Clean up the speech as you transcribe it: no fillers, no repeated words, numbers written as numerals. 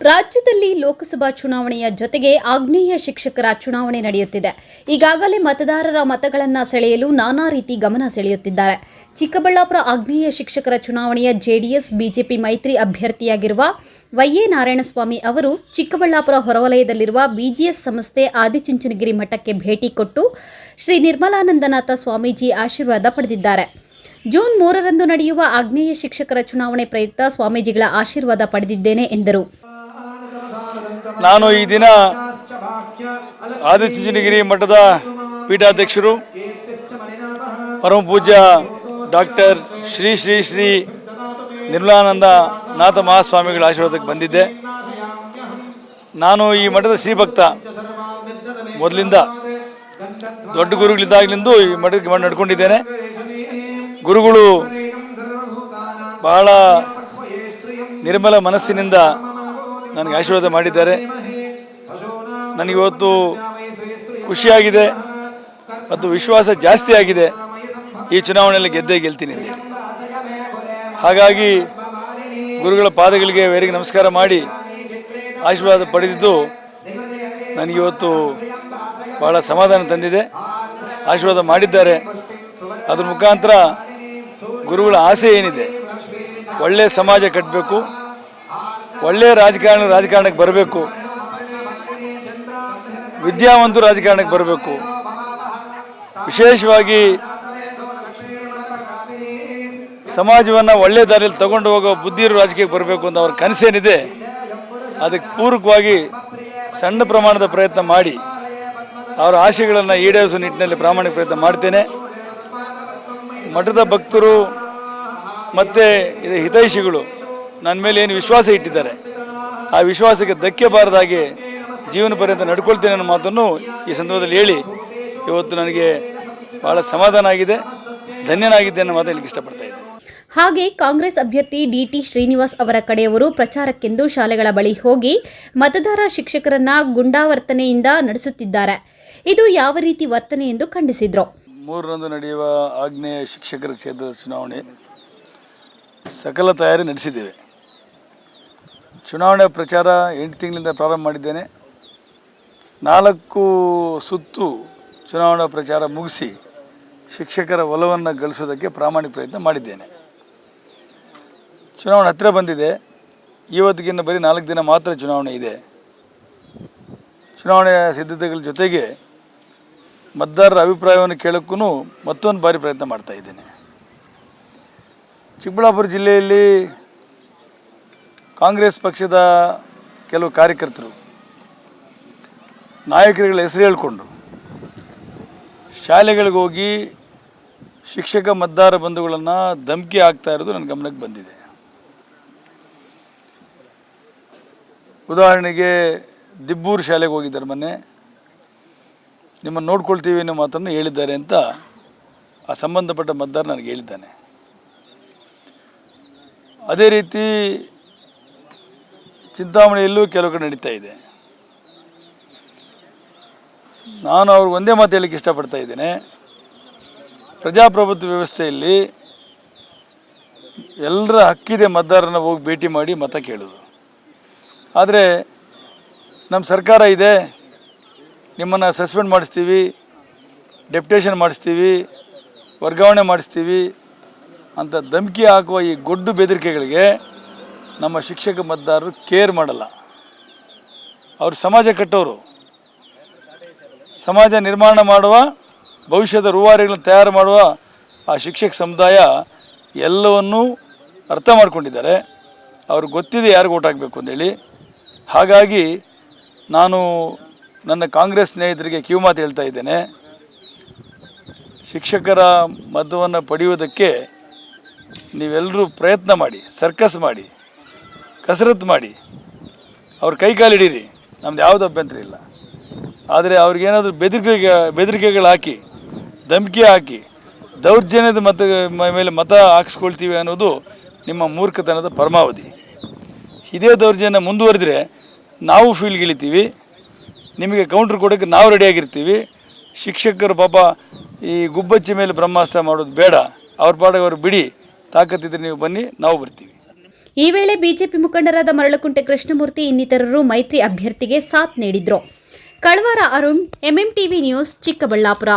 ರಾಜ್ಯದಲ್ಲಿ ಲೋಕಸಭಾ ಚುನಾವಣೆಯ ಜೊತೆಗೆ ಆಗ್ನೇಯ ಶಿಕ್ಷಕರ ಚುನಾವಣೆ ನಡೆಯುತ್ತಿದೆ. ಈಗಾಗಲೇ ಮತದಾರರ ಮತಗಳನ್ನು ಸೆಳೆಯಲು ನಾನಾ ರೀತಿ ಗಮನ ಸೆಳೆಯುತ್ತಿದ್ದಾರೆ. ಚಿಕ್ಕಬಳ್ಳಾಪುರ ಆಗ್ನೇಯ ಶಿಕ್ಷಕರ ಚುನಾವಣೆಯ ಜೆಡಿಎಸ್ ಬಿಜೆಪಿ ಮೈತ್ರಿ ಅಭ್ಯರ್ಥಿಯಾಗಿರುವ ವೈ.ಎ. ನಾರಾಯಣಸ್ವಾಮಿ ಅವರು ಚಿಕ್ಕಬಳ್ಳಾಪುರ ಹೊರವಲಯದಲ್ಲಿರುವ ಬಿಜಿಎಸ್ ಸಂಸ್ಥೆ ಆದಿಚುಂಚನಗಿರಿ ಮಠಕ್ಕೆ ಭೇಟಿ ಕೊಟ್ಟು ಶ್ರೀ ನಿರ್ಮಲಾನಂದನಾಥ ಸ್ವಾಮೀಜಿ ಆಶೀರ್ವಾದ ಪಡೆದಿದ್ದಾರೆ. ಜೂನ್ 3ರಂದು ನಡೆಯುವ ಆಗ್ನೇಯ ಶಿಕ್ಷಕರ ಚುನಾವಣೆ ಪ್ರಯುಕ್ತ ಸ್ವಾಮೀಜಿಗಳ ಆಶೀರ್ವಾದ ಪಡೆದಿದ್ದೇನೆ ಎಂದರು. ನಾನು ಈ ದಿನ ಆದಿಚುಂಚನಗಿರಿ ಮಠದ ಪೀಠಾಧ್ಯಕ್ಷರು ಪರಮ ಪೂಜ್ಯ ಡಾಕ್ಟರ್ ಶ್ರೀ ಶ್ರೀ ಶ್ರೀ ನಿರ್ಮಲಾನಂದನಾಥ ಮಹಾಸ್ವಾಮಿಗಳ ಆಶೀರ್ವಾದಕ್ಕೆ ಬಂದಿದ್ದೆ. ನಾನು ಈ ಮಠದ ಶ್ರೀಭಕ್ತ. ಮೊದಲಿಂದ ದೊಡ್ಡ ಗುರುಗಳಿದ್ದಾಗಲಿಂದ ಈ ಮಠಕ್ಕೆ ನಡ್ಕೊಂಡಿದ್ದೇನೆ. ಗುರುಗಳು ಬಹಳ ನಿರ್ಮಲ ಮನಸ್ಸಿನಿಂದ ನನಗೆ ಆಶೀರ್ವಾದ ಮಾಡಿದ್ದಾರೆ. ನನಗಿವತ್ತು ಖುಷಿಯಾಗಿದೆ ಮತ್ತು ವಿಶ್ವಾಸ ಜಾಸ್ತಿ ಆಗಿದೆ, ಈ ಚುನಾವಣೆಯಲ್ಲಿ ಗೆದ್ದೇ ಗೆಲ್ತೀನಿ ಅಂತ. ಹಾಗಾಗಿ ಗುರುಗಳ ಪಾದಗಳಿಗೆ ವೇರಿಗೆ ನಮಸ್ಕಾರ ಮಾಡಿ ಆಶೀರ್ವಾದ ಪಡೆದಿದ್ದು ನನಗಿವತ್ತು ಬಹಳ ಸಮಾಧಾನ ತಂದಿದೆ. ಆಶೀರ್ವಾದ ಮಾಡಿದ್ದಾರೆ. ಅದ್ರ ಮುಖಾಂತರ ಗುರುಗಳ ಆಸೆ ಏನಿದೆ, ಒಳ್ಳೆಯ ಸಮಾಜ ಕಟ್ಟಬೇಕು, ಒಳ್ಳೆಯ ರಾಜಕಾರಣಕ್ಕೆ ಬರಬೇಕು, ವಿದ್ಯಾವಂತರು ರಾಜಕಾರಣಕ್ಕೆ ಬರಬೇಕು, ವಿಶೇಷವಾಗಿ ಸಮಾಜವನ್ನು ಒಳ್ಳೆಯ ದಾರಿಯಲ್ಲಿ ತಗೊಂಡು ಹೋಗೋ ಬುದ್ಧಿರು ರಾಜಕೀಯಕ್ಕೆ ಬರಬೇಕು ಅಂತ ಅವ್ರ ಕನಸೇನಿದೆ, ಅದಕ್ಕೆ ಪೂರಕವಾಗಿ ಸಣ್ಣ ಪ್ರಮಾಣದ ಪ್ರಯತ್ನ ಮಾಡಿ ಅವರ ಆಶೆಗಳನ್ನು ಈಡೇರಿಸುವ ನಿಟ್ಟಿನಲ್ಲಿ ಪ್ರಾಮಾಣಿಕ ಪ್ರಯತ್ನ ಮಾಡ್ತೇನೆ. ಮಠದ ಭಕ್ತರು ಮತ್ತು ಇದು ಹಿತೈಷಿಗಳು ನನ್ನ ಮೇಲೆ ಏನು ವಿಶ್ವಾಸ ಇಟ್ಟಿದ್ದಾರೆ, ಆ ವಿಶ್ವಾಸಕ್ಕೆ ಧಕ್ಕೆ ಬಾರದಾಗಿ ಜೀವನ ಪರ್ಯಂತ ನಡ್ಕೊಳ್ತೇನೆ ಅನ್ನೋ ಮಾತನ್ನು ಈ ಸಂದರ್ಭದಲ್ಲಿ ಹೇಳಿ ಇವತ್ತು ನನಗೆ ಬಹಳ ಸಮಾಧಾನ ಆಗಿದೆ, ಧನ್ಯನಾಗಿದ್ದೆ ಅನ್ನೋ ಮಾತು ಹೇಳಲಿಕ್ಕೆ ಇಷ್ಟಪಡ್ತಾ ಇದ್ದೆ. ಹಾಗೆ ಕಾಂಗ್ರೆಸ್ ಅಭ್ಯರ್ಥಿ ಡಿ.ಟಿ. ಶ್ರೀನಿವಾಸ್ ಅವರ ಕಡೆಯವರು ಪ್ರಚಾರಕ್ಕೆಂದು ಶಾಲೆಗಳ ಬಳಿ ಹೋಗಿ ಮತದಾರ ಶಿಕ್ಷಕರನ್ನ ಗುಂಡಾವರ್ತನೆಯಿಂದ ನಡೆಸುತ್ತಿದ್ದಾರೆ. ಇದು ಯಾವ ರೀತಿ ವರ್ತನೆ ಎಂದು ಖಂಡಿಸಿದ್ರು. 3ರಂದು ನಡೆಯುವ ಆಗ್ನೇಯ ಶಿಕ್ಷಕರ ಕ್ಷೇತ್ರದ ಚುನಾವಣೆ ಸಕಲ ತಯಾರಿ ನಡೆಸಿದ್ದೇವೆ. ಚುನಾವಣೆ ಪ್ರಚಾರ 8 ತಿಂಗಳಿಂದ ಪ್ರಾರಂಭ ಮಾಡಿದ್ದೇನೆ. 4 ಸುತ್ತು ಚುನಾವಣಾ ಪ್ರಚಾರ ಮುಗಿಸಿ ಶಿಕ್ಷಕರ ಒಲವನ್ನು ಗಳಿಸೋದಕ್ಕೆ ಪ್ರಾಮಾಣಿಕ ಪ್ರಯತ್ನ ಮಾಡಿದ್ದೇನೆ. ಚುನಾವಣೆ ಹತ್ತಿರ ಬಂದಿದೆ. ಇವತ್ತಿಗಿನ್ನ ಬರೀ 4 ದಿನ ಮಾತ್ರ ಚುನಾವಣೆ ಇದೆ. ಚುನಾವಣೆಯ ಸಿದ್ಧತೆಗಳ ಜೊತೆಗೆ ಮತದಾರರ ಅಭಿಪ್ರಾಯವನ್ನು ಕೇಳೋಕ್ಕೂ ಮತ್ತೊಂದು ಬಾರಿ ಪ್ರಯತ್ನ ಮಾಡ್ತಾ ಇದ್ದೇನೆ. ಚಿಕ್ಕಬಳ್ಳಾಪುರ ಜಿಲ್ಲೆಯಲ್ಲಿ ಕಾಂಗ್ರೆಸ್ ಪಕ್ಷದ ಕೆಲವು ಕಾರ್ಯಕರ್ತರು ನಾಯಕರುಗಳ ಹೆಸರು ಹೇಳಿಕೊಂಡು ಶಾಲೆಗಳಿಗೆ ಹೋಗಿ ಶಿಕ್ಷಕ ಮತದಾರ ಬಂಧುಗಳನ್ನು ಧಮಕಿ ಹಾಕ್ತಾ ಇರೋದು ನನ್ನ ಗಮನಕ್ಕೆ ಬಂದಿದೆ. ಉದಾಹರಣೆಗೆ ದಿಬ್ಬೂರು ಶಾಲೆಗೆ ಹೋಗಿದ್ದಾರೆ, ಮೊನ್ನೆ ನಿಮ್ಮನ್ನು ನೋಡ್ಕೊಳ್ತೀವಿ ಅನ್ನೋ ಮಾತನ್ನು ಹೇಳಿದ್ದಾರೆ ಅಂತ ಆ ಸಂಬಂಧಪಟ್ಟ ಮತದಾರ ನನಗೆ ಹೇಳಿದ್ದಾನೆ. ಅದೇ ರೀತಿ ಚಿಂತಾಮಣಿಯಲ್ಲೂ ಕೆಲವು ಕಡೆ ನಡೀತಾ ಇದೆ. ನಾನು ಅವ್ರಿಗೆ ಒಂದೇ ಮಾತು ಹೇಳಲಿಕ್ಕೆ ಇಷ್ಟಪಡ್ತಾ ಇದ್ದೇನೆ. ಪ್ರಜಾಪ್ರಭುತ್ವ ವ್ಯವಸ್ಥೆಯಲ್ಲಿ ಎಲ್ಲರ ಹಕ್ಕಿದೆ ಮತದಾರರನ್ನ ಹೋಗಿ ಭೇಟಿ ಮಾಡಿ ಮತ ಕೇಳೋದು. ಆದರೆ ನಮ್ಮ ಸರ್ಕಾರ ಇದೆ, ನಿಮ್ಮನ್ನು ಸಸ್ಪೆಂಡ್ ಮಾಡಿಸ್ತೀವಿ, ಡೆಪ್ಯುಟೇಷನ್ ಮಾಡಿಸ್ತೀವಿ, ವರ್ಗಾವಣೆ ಮಾಡಿಸ್ತೀವಿ ಅಂತ ಧಮಕಿ ಹಾಕುವ ಈ ಗೊಡ್ಡು ಬೆದರಿಕೆಗಳಿಗೆ ನಮ್ಮ ಶಿಕ್ಷಕ ಮತದಾರರು ಕೇರ್ ಮಾಡಲ್ಲ. ಅವರು ಸಮಾಜ ಕಟ್ಟೋರು, ಸಮಾಜ ನಿರ್ಮಾಣ ಮಾಡುವ, ಭವಿಷ್ಯದ ರೂವಾರಿಗಳನ್ನು ತಯಾರು ಮಾಡುವ ಆ ಶಿಕ್ಷಕ ಸಮುದಾಯ ಎಲ್ಲವನ್ನೂ ಅರ್ಥ ಮಾಡ್ಕೊಂಡಿದ್ದಾರೆ. ಅವ್ರಿಗೆ ಗೊತ್ತಿದೆ ಯಾರಿಗೆ ಓಟ್ ಹಾಕಬೇಕು ಅಂತೇಳಿ. ಹಾಗಾಗಿ ನಾನು ನನ್ನ ಕಾಂಗ್ರೆಸ್ ಸ್ನೇಹಿತರಿಗೆ ಕಿವಿಮಾತು ಹೇಳ್ತಾ ಇದ್ದೇನೆ. ಶಿಕ್ಷಕರ ಮತವನ್ನು ಪಡೆಯುವುದಕ್ಕೆ ನೀವೆಲ್ಲರೂ ಪ್ರಯತ್ನ ಮಾಡಿ, ಸರ್ಕಸ್ ಮಾಡಿ, ಕಸರತ್ತು ಮಾಡಿ, ಅವ್ರ ಕೈಕಾಲಿಡೀರಿ, ನಮ್ದು ಯಾವುದೂ ಅಭ್ಯಂತರ ಇಲ್ಲ. ಆದರೆ ಅವ್ರಿಗೇನಾದರೂ ಬೆದರಿಕೆಗಳು ಹಾಕಿ, ಧಮಕಿ ಹಾಕಿ, ದೌರ್ಜನ್ಯದ ಮೇಲೆ ಮತ ಹಾಕಿಸ್ಕೊಳ್ತೀವಿ ಅನ್ನೋದು ನಿಮ್ಮ ಮೂರ್ಖತನದ ಪರಮಾವಧಿ. ಇದೇ ದೌರ್ಜನ್ಯ ಮುಂದುವರೆದರೆ ನಾವು ಫೀಲ್ಡ್ಗಿಳಿತೀವಿ, ನಿಮಗೆ ಕೌಂಟ್ರ್ ಕೊಡೋಕ್ಕೆ ನಾವು ರೆಡಿಯಾಗಿರ್ತೀವಿ. ಶಿಕ್ಷಕರು ಪಾಪ ಈ ಗುಬ್ಬಚ್ಚಿ ಮೇಲೆ ಬ್ರಹ್ಮಾಸ್ತ್ರ ಮಾಡೋದು ಬೇಡ. ಅವ್ರ ಪಾಡಿಗೆ ಅವ್ರು ಬಿಡಿ, ತಾಕತ್ತಿದ್ರೆ ನೀವು ಬನ್ನಿ, ನಾವು ಬರ್ತೀವಿ. ಈ ವೇಳೆ ಬಿಜೆಪಿ ಮುಖಂಡರಾದ ಮರಳಕುಂಟೆ ಕೃಷ್ಣಮೂರ್ತಿ ಇನ್ನಿತರರು ಮೈತ್ರಿ ಅಭ್ಯರ್ಥಿಗೆ ಸಾಥ್ ನೀಡಿದ್ರು. ಕಳವಾರ ಅರುಣ್, ಎಂಎಂಟಿವಿ ನ್ಯೂಸ್, ಚಿಕ್ಕಬಳ್ಳಾಪುರ.